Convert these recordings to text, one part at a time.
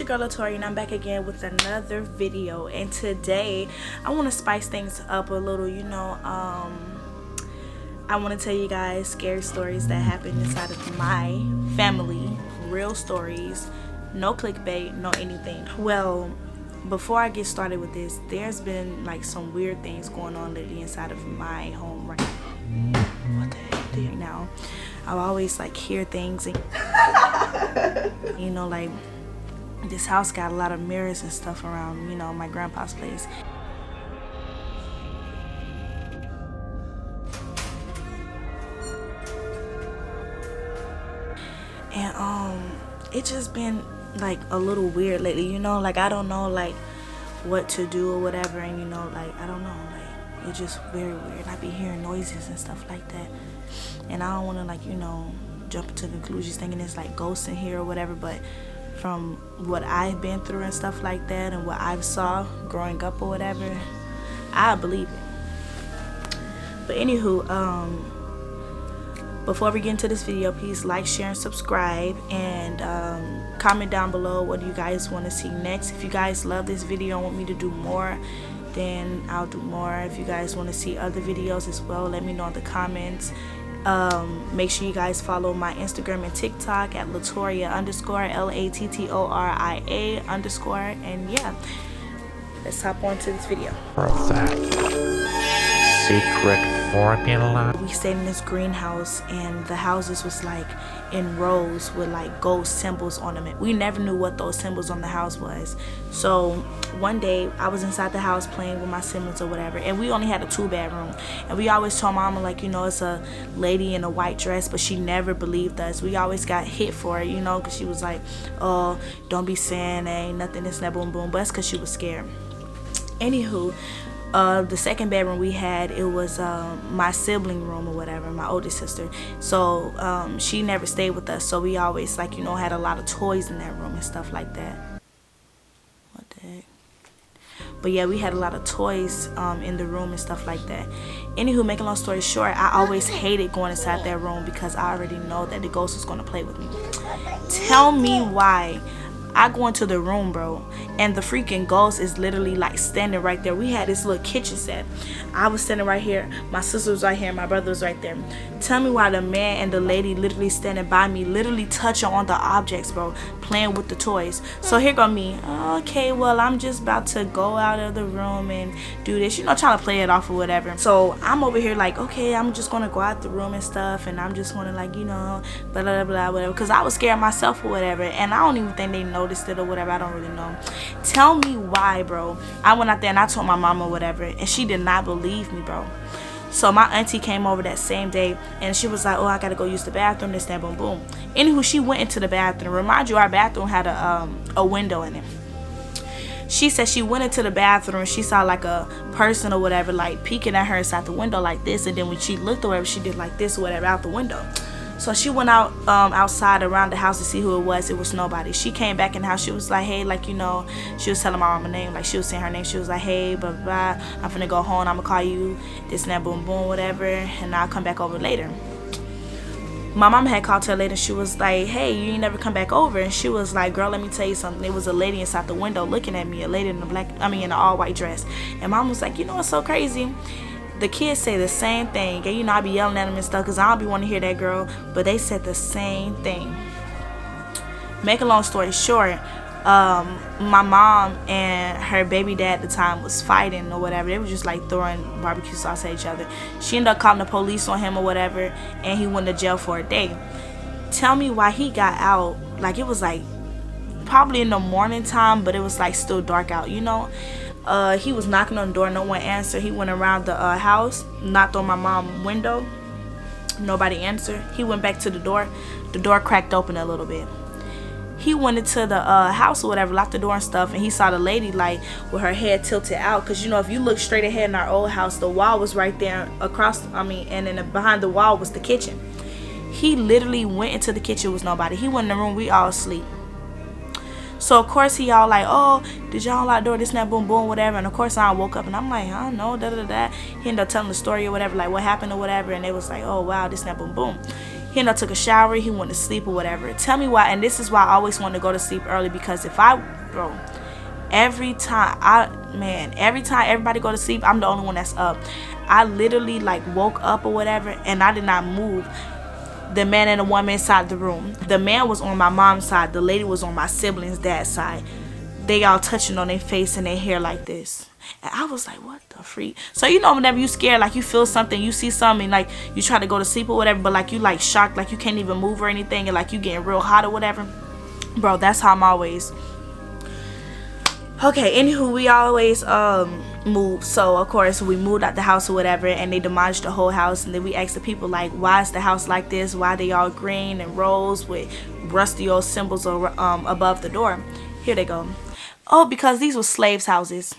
your girl Latoria, and I'm back again with another video. And today I want to spice things up a little. I want to tell you guys scary stories that happened inside of my family, real stories, no clickbait, no anything. Well, before I get started with this, there's been like some weird things going on lately inside of my home right now. I always like hear things and like this house got a lot of mirrors and stuff around, my grandpa's place. And it just been like a little weird lately, like I don't know like what to do or whatever, and like I don't know, like it's just very weird. I be hearing noises and stuff like that, and I don't want to like jump into conclusions thinking it's like ghosts in here or whatever, but from what I've been through and stuff like that and what I've saw growing up or whatever, I believe it. But anywho, before we get into this video, please like, share, and subscribe, and comment down below what do you guys want to see next. If you guys love this video and want me to do more, then I'll do more. If you guys want to see other videos as well, let me know in the comments. Make sure you guys follow my Instagram and TikTok at Latoria _LATTORIA _, and yeah, let's hop on to this video. Secret formula. We stayed in this greenhouse, and the houses was like in rows with like gold symbols on them. We never knew what those symbols on the house was. So one day I was inside the house playing with my siblings or whatever, and we only had a 2-bedroom, and we always told mama like it's a lady in a white dress, but she never believed us. We always got hit for it, because she was like, oh, don't be saying ain't nothing, this and that, boom boom, but that's because she was scared. Anywho, the 2nd bedroom we had, it was my sibling room or whatever, my oldest sister. So she never stayed with us, so we always like had a lot of toys in that room and stuff like that. What the heck? But yeah, we had a lot of toys in the room and stuff like that. Anywho, making long story short, I always hated going inside that room because I already know that the ghost was going to play with me. Tell me why I go into the room, bro, and the freaking ghost is literally like standing right there. We had this little kitchen set. I was standing right here, my sister was right here, my brother was right there. Tell me why the man and the lady literally standing by me, literally touching on the objects, bro, playing with the toys. So here go me, okay, well, I'm just about to go out of the room and do this, trying to play it off or whatever. So I'm over here like, okay, I'm just gonna go out the room and stuff, and I'm just gonna like blah blah blah whatever, because I was scared myself or whatever, and I don't even think they noticed it or whatever. I don't really know. Tell me why, bro. I went out there and I told my mom or whatever, and she did not believe me, bro. So my auntie came over that same day, and she was like, oh, I gotta go use the bathroom, this, that, boom, boom. Anywho, she went into the bathroom. Remind you, our bathroom had a window in it. She said she went into the bathroom, she saw like a person or whatever like peeking at her inside the window like this, and then when she looked or whatever, she did like this or whatever out the window. So she went out outside around the house to see who it was. It was nobody. She came back in the house. She was like, hey, like, she was telling my mama name. Like, she was saying her name. She was like, hey, blah, blah, blah. I'm finna go home. I'm gonna call you this and that, boom, boom, whatever. And I'll come back over later. My mama had called her later. She was like, hey, you ain't never come back over. And she was like, girl, let me tell you something. There was a lady inside the window looking at me. A lady in in an all-white dress. And mom was like, what's so crazy? The kids say the same thing, and I be yelling at them and stuff because I don't be wanting to hear that girl, but they said the same thing. Make a long story short, my mom and her baby dad at the time was fighting or whatever. They were just like throwing barbecue sauce at each other. She ended up calling the police on him or whatever, and he went to jail for a day. Tell me why he got out. Like, it was like probably in the morning time, but it was like still dark out, he was knocking on the door, no one answered. He went around the house, knocked on my mom's window, nobody answered. He went back to the door cracked open a little bit. He went into the house or whatever, locked the door and stuff, and he saw the lady like with her head tilted out, because if you look straight ahead in our old house, the wall was right there across, and then behind the wall was the kitchen. He literally went into the kitchen, was nobody. He went in the room, we all asleep. So of course he all like, oh, did y'all lock the door, this and that, boom boom, whatever. And of course I woke up and I'm like, I don't know, da da da. He ended up telling the story or whatever, like what happened or whatever, and they was like, oh wow, this and that, boom boom. He ended up took a shower, he went to sleep or whatever. Tell me why. And this is why I always want to go to sleep early, because if I, bro, every time everybody go to sleep, I'm the only one that's up. I literally like woke up or whatever, and I did not move. The man and the woman inside the room. The man was on my mom's side. The lady was on my siblings' dad's side. They all touching on their face and their hair like this. And I was like, what the freak? So you know, whenever you scared, like you feel something, you see something, like you try to go to sleep or whatever, but like you like shocked, like you can't even move or anything, and like you getting real hot or whatever. Bro, that's how I'm always. Okay, anywho, we always move. So of course we moved out the house or whatever, and they demolished the whole house. And then we asked the people, like, why is the house like this? Why they all green and rose with rusty old symbols above the door? Here they go. Oh, because these were slaves' houses.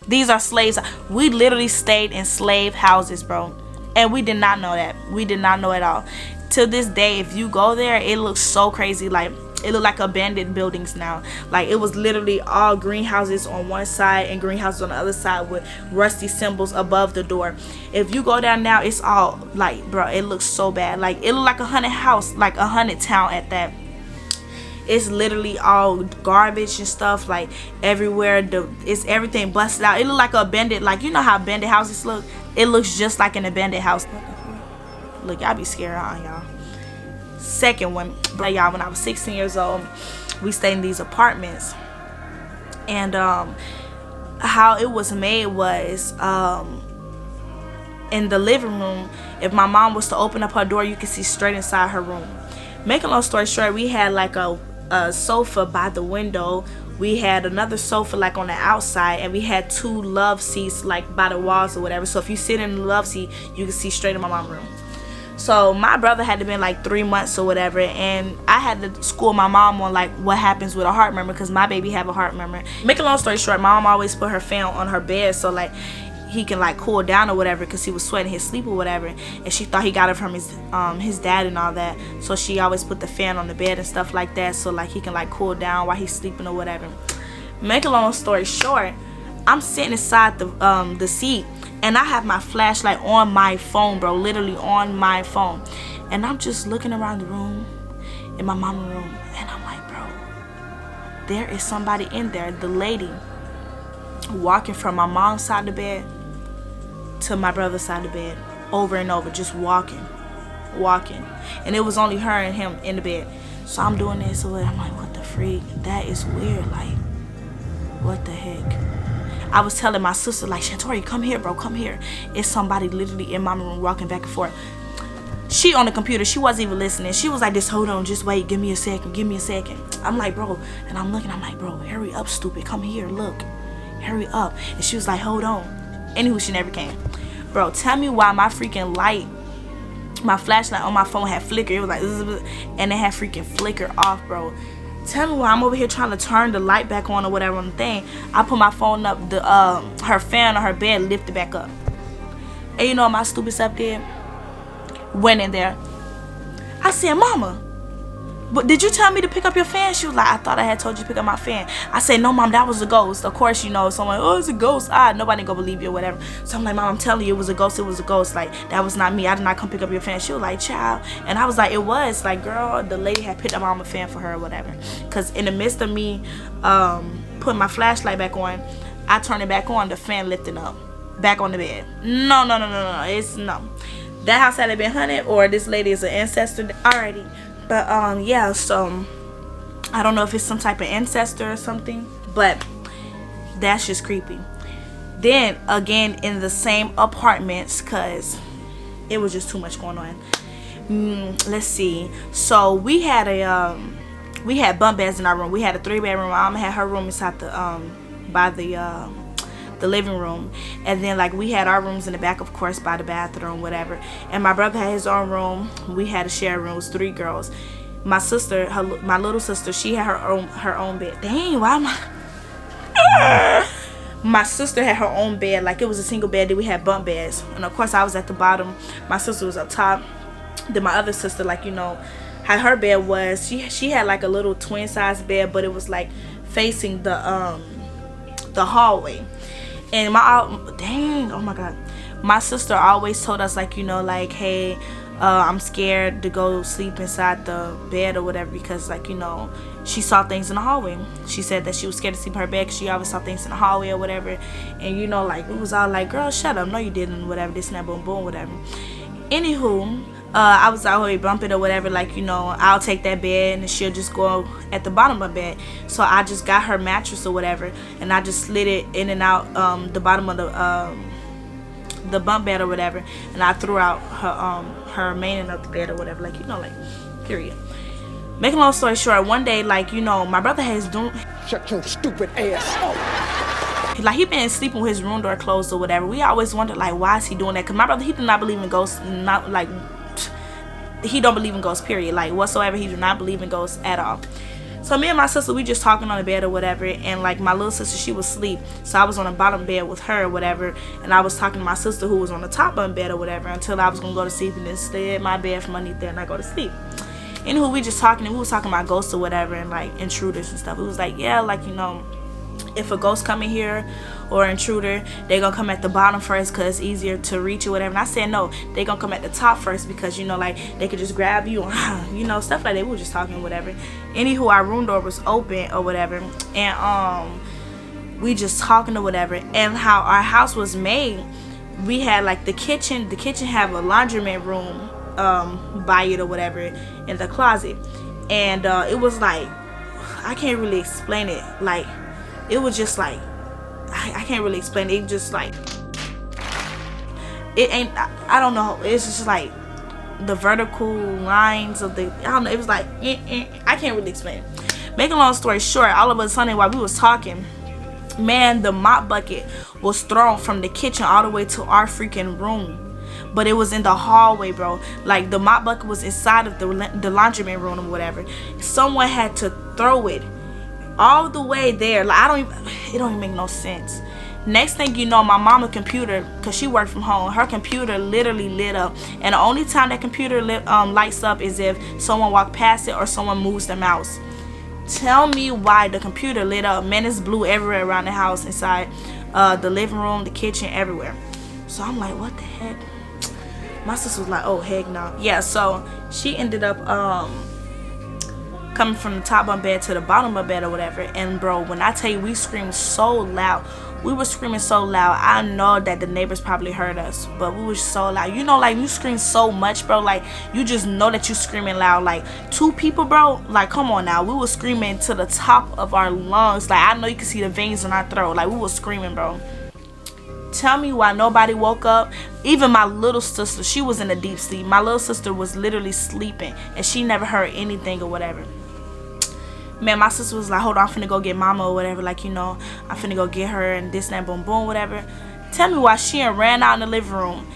These are slaves. We literally stayed in slave houses, bro, and we did not know that. We did not know at all. To this day, if you go there, it looks so crazy. Like, it looked like abandoned buildings now. Like, it was literally all greenhouses on one side and greenhouses on the other side with rusty symbols above the door. If you go down now, it's all like, bro, it looks so bad. Like, it looked like a haunted house, like a haunted town at that. It's literally all garbage and stuff, like everywhere. It's everything busted out. It looked like a abandoned, like, you know how abandoned houses look? It looks just like an abandoned house. Look, y'all be scared, huh, y'all? Second one, but y'all, when I was 16 years old, we stayed in these apartments, and how it was made was in the living room. If my mom was to open up her door, you could see straight inside her room. Make a long story short, we had like a sofa by the window. We had another sofa like on the outside, and we had 2 love seats like by the walls or whatever. So if you sit in the love seat, you can see straight in my mom's room. So my brother had to been like 3 months or whatever, and I had to school my mom on like what happens with a heart murmur, because my baby have a heart murmur. Make a long story short, my mom always put her fan on her bed so like he can like cool down or whatever, because he was sweating his sleep or whatever, and she thought he got it from his dad and all that. So she always put the fan on the bed and stuff like that, so like he can like cool down while he's sleeping or whatever. Make a long story short, I'm sitting inside the seat, and I have my flashlight on my phone, bro, literally on my phone, and I'm just looking around the room, in my mama's room, and I'm like, bro, there is somebody in there. The lady walking from my mom's side of the bed to my brother's side of the bed, over and over, just walking, and it was only her and him in the bed. So I'm doing this, so I'm like, what the freak? That is weird. Like, what the heck? I was telling my sister, like, Shantori, come here, bro, come here. It's somebody literally in my room walking back and forth. She on the computer, she wasn't even listening. She was like, just hold on, just wait, give me a second. I'm like, bro, and I'm looking, I'm like, bro, hurry up, stupid, come here, look, hurry up. And she was like, hold on. Anywho, she never came. Bro, tell me why my freaking light, my flashlight on my phone had flicker. It was like, and it had freaking flicker off, bro. Tell me why I'm over here trying to turn the light back on or whatever on the thing. I put my phone up, her fan on her bed lifted back up. And you know what my stupid self did? Went in there. I said, Mama, but did you tell me to pick up your fan? She was like, I thought I had told you to pick up my fan. I said, no, Mom, that was a ghost. Of course, you know, someone, oh, it's a ghost. Nobody gonna believe you or whatever. So I'm like, Mom, I'm telling you, it was a ghost. It was a ghost. Like, that was not me. I did not come pick up your fan. She was like, child. And I was like, it was. Like, girl, the lady had picked up my fan for her or whatever. Because in the midst of me putting my flashlight back on, I turned it back on. The fan lifted up. Back on the bed. No. It's no. That house had been haunted, or this lady is an ancestor. Alrighty. But yeah, so I don't know if it's some type of ancestor or something, but that's just creepy. Then again, in the same apartments, cause it was just too much going on. Let's see. So we had bunk beds in our room. We had a 3-bedroom. My mom had her room inside by the living room, and then like we had our rooms in the back, of course, by the bathroom, whatever. And my brother had his own room. We had a shared room. It was 3 girls. My sister, my little sister, she had her own bed. Dang, why am I? My sister had her own bed, like it was a single bed. Then we had bunk beds, and of course I was at the bottom. My sister was up top. Then my other sister, like, you know, how her bed was. She had like a little twin size bed, but it was like facing the hallway. And oh my god, my sister always told us, like, you know, like, hey, I'm scared to go sleep inside the bed or whatever because, like, you know, she saw things in the hallway. She said that she was scared to sleep in her bed because she always saw things in the hallway or whatever. And, you know, like, we was all like, girl, shut up. No, you didn't, whatever, this and that, boom, boom, whatever. Anywho, I was out here bumping or whatever, like, you know, I'll take that bed and she'll just go at the bottom of the bed. So I just got her mattress or whatever, and I just slid it in and out the bottom of the bunk bed or whatever, and I threw out her remaining of the bed or whatever, like, you know, like, period. Making a long story short, one day, like, you know, my brother has Shut your stupid ass up. Like, he been sleeping with his room door closed or whatever. We always wondered, like, why is he doing that? Because my brother, he did not believe in ghosts. Not like, he don't believe in ghosts, period. Like, whatsoever, he do not believe in ghosts at all. So me and my sister, we just talking on the bed or whatever, and like my little sister, she was asleep, so I was on the bottom bed with her or whatever, and I was talking to my sister who was on the top of the bed or whatever until I was gonna go to sleep, and then slid my bed from underneath there and I go to sleep. Anywho, we just talking, and we was talking about ghosts or whatever, and like intruders and stuff. It was like, yeah, like, you know, if a ghost come in here or intruder, they gonna come at the bottom first because it's easier to reach or whatever. And I said no, they gonna come at the top first because, you know, like, they could just grab you and you know, stuff like that. We were just talking whatever. Anywho, our room door was open or whatever, and we just talking or whatever. And how our house was made, we had like the kitchen have a laundromat room by it or whatever in the closet, and it was like, I can't really explain it. Like, it was just like, I can't really explain it. It just like, it ain't, I don't know. It's just like the vertical lines of the, I don't know. It was like, I can't really explain it. Making a long story short, all of a sudden while we was talking, man, the mop bucket was thrown from the kitchen all the way to our freaking room. But it was in the hallway, bro. Like, the mop bucket was inside of the laundromat room or whatever. Someone had to throw it all the way there. Like, it don't even make no sense. Next thing you know, my mama's computer, because she worked from home, her computer literally lit up. And the only time that computer lights up is if someone walked past it or someone moves the mouse. Tell me why the computer lit up. Man, it's blue everywhere around the house, inside the living room, the kitchen, everywhere. So I'm like, what the heck? My sister was like, oh, heck no. Yeah, so she ended up coming from the top of bed to the bottom of bed or whatever. And bro, when I tell you, we screamed so loud. We were screaming so loud. I know that the neighbors probably heard us, but we were so loud. You know, like, you scream so much, bro. Like, you just know that you screaming loud. Like, two people, bro. Like, come on now. We were screaming to the top of our lungs. Like, I know you can see the veins in our throat. Like, we were screaming, bro. Tell me why nobody woke up. Even my little sister, she was in a deep sleep. My little sister was literally sleeping, and she never heard anything or whatever. Man, my sister was like, hold on, I'm finna go get mama or whatever. Like, you know, I'm finna go get her and this and that, boom, boom, whatever. Tell me why she ran out in the living room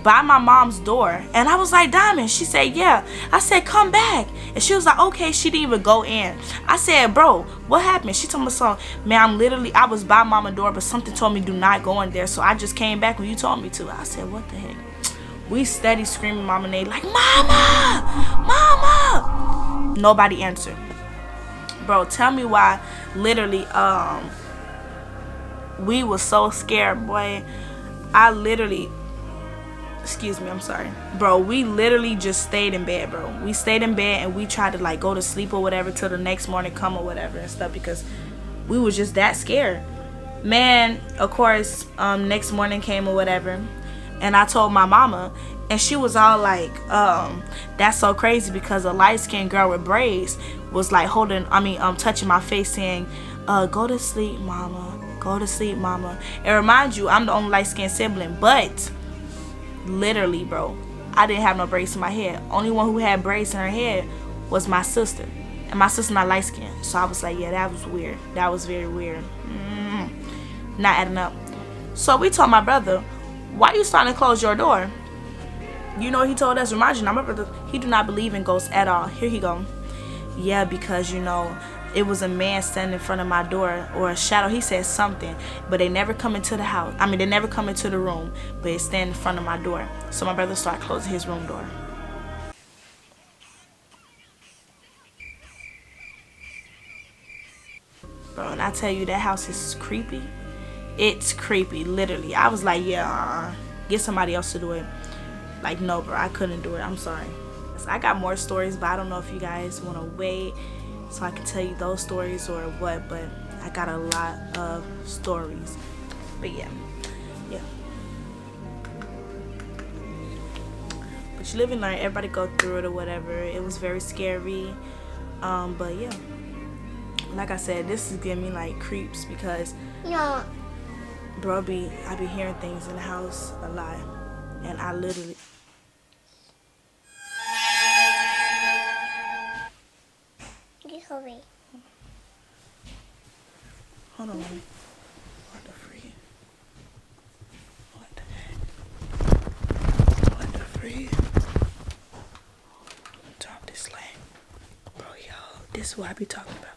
by my mom's door. And I was like, Diamond. She said, yeah. I said, come back. And she was like, okay. She didn't even go in. I said, bro, what happened? She told me, so, man, I was by mama's door, but something told me do not go in there. So I just came back when you told me to. I said, what the heck? We steady screaming mama name, like, mama, mama. Nobody answered. Bro, tell me why literally we was so scared, boy. Excuse me, I'm sorry. Bro, we literally just stayed in bed, bro. We stayed in bed and we tried to like go to sleep or whatever till the next morning come or whatever and stuff because we was just that scared. Man, of course, next morning came or whatever, and I told my mama, and she was all like, that's so crazy because a light-skinned girl with braids was like touching my face saying, go to sleep, mama. Go to sleep, mama. And remind you, I'm the only light-skinned sibling, but literally, bro, I didn't have no braids in my head. Only one who had braids in her head was my sister. And my sister not light-skinned. So I was like, yeah, that was weird. That was very weird. Not adding up. So we told my brother, why you starting to close your door? You know, he told us, remind you, now my brother, he do not believe in ghosts at all. Here he go. Yeah, because, you know, it was a man standing in front of my door, or a shadow. He said something, but they never come into the house. I mean, they never come into the room, but it stand in front of my door. So my brother started closing his room door. Bro, and I tell you, that house is creepy. It's creepy, literally. I was like, yeah, get somebody else to do it. Like, no, bro, I couldn't do it. I'm sorry. I got more stories, but I don't know if you guys want to wait so I can tell you those stories or what, but I got a lot of stories. But yeah. But you live and learn. Everybody go through it or whatever. It was very scary. But yeah. Like I said, this is giving me like creeps because bro, I be hearing things in the house a lot. And I literally hold on, mommy. What the freak? What the heck? What the freak? Drop this leg. Bro, yo, this is what I be talking about.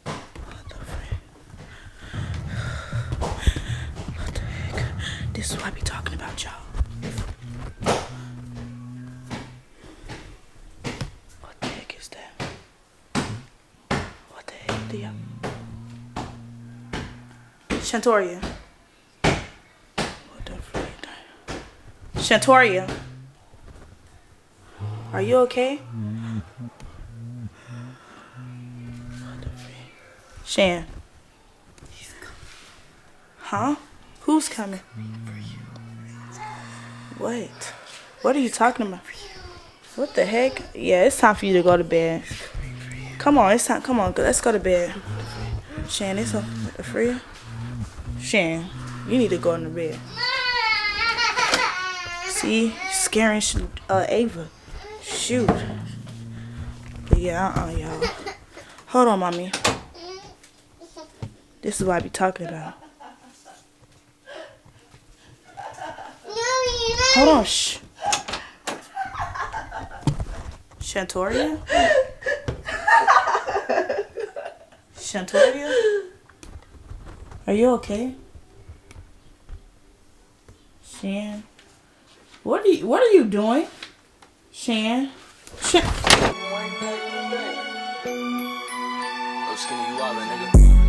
What the freak? What the heck? This is what I be talking about, y'all. What the heck is that? What the heck, Thea? Shantoria. What the freak? Shantoria. Are you okay? What the freak? Shan. Huh? Who's coming? What? What are you talking about? What the heck? Yeah, it's time for you to go to bed. Come on, it's time. Come on, let's go to bed. Shan, it's free. Shan, you need to go in the bed. See, scaring Ava. Shoot. But yeah, y'all. Hold on, mommy. This is what I be talking about. Hold on, shh. Shantoria? Shantoria? Are you okay? Shan? What are you doing? Shan? Oh, skinny, you wildin', nigga.